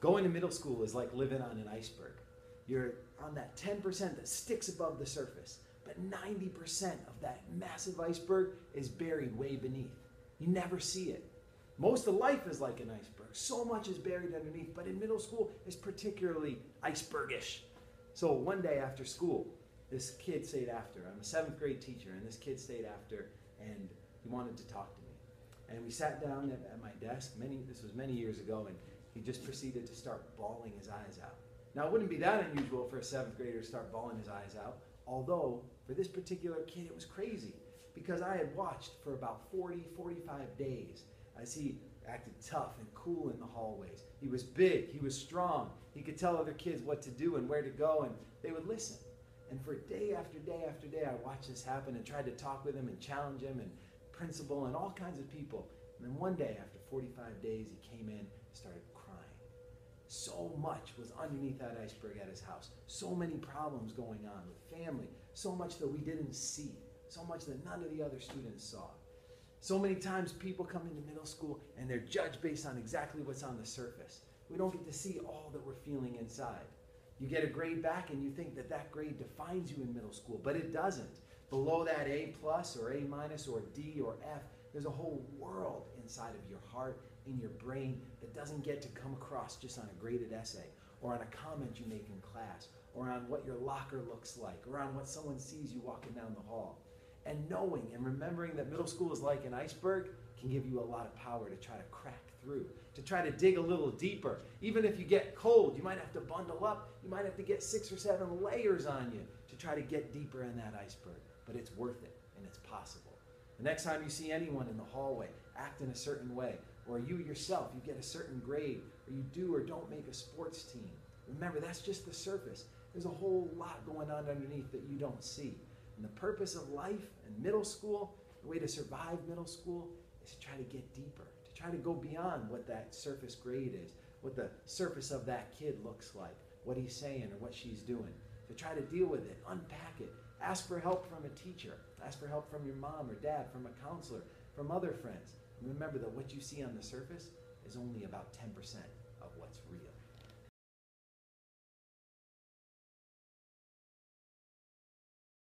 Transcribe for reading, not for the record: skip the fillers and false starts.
Going to middle school is like living on an iceberg. You're on that 10% that sticks above the surface, but 90% of that massive iceberg is buried way beneath. You never see it. Most of life is like an iceberg. So much is buried underneath, but in middle school, it's particularly icebergish. So one day after school, this kid stayed after. I'm a 7th grade teacher, and this kid stayed after, and he wanted to talk to me. And we sat down at my desk, this was many years ago, and he just proceeded to start bawling his eyes out. Now, it wouldn't be that unusual for a 7th grader to start bawling his eyes out, although for this particular kid, it was crazy, because I had watched for about 40, 45 days as he acted tough and cool in the hallways. He was big, he was strong, he could tell other kids what to do and where to go, and they would listen. And for day after day after day, I watched this happen and tried to talk with him and challenge him and principal and all kinds of people. And then one day, after 45 days, he came in and started crying. So much was underneath that iceberg at his house. So many problems going on with family. So much that we didn't see. So much that none of the other students saw. So many times people come into middle school and they're judged based on exactly what's on the surface. We don't get to see all that we're feeling inside. You get a grade back and you think that that grade defines you in middle school, but it doesn't. Below that A+ or A- or D or F, there's a whole world inside of your heart, in your brain, that doesn't get to come across just on a graded essay, or on a comment you make in class, or on what your locker looks like, or on what someone sees you walking down the hall. And knowing and remembering that middle school is like an iceberg can give you a lot of power to try to crack through, to try to dig a little deeper. Even if you get cold, you might have to bundle up, you might have to get 6 or 7 layers on you to try to get deeper in that iceberg. But it's worth it, and it's possible. The next time you see anyone in the hallway act in a certain way, or you yourself, you get a certain grade, or you do or don't make a sports team, remember, that's just the surface. There's a whole lot going on underneath that you don't see. And the purpose of life in middle school, the way to survive middle school, is to try to get deeper, to try to go beyond what that surface grade is, what the surface of that kid looks like, what he's saying or what she's doing, to try to deal with it, unpack it, ask for help from a teacher, ask for help from your mom or dad, from a counselor, from other friends. And remember that what you see on the surface is only about 10% of what's real.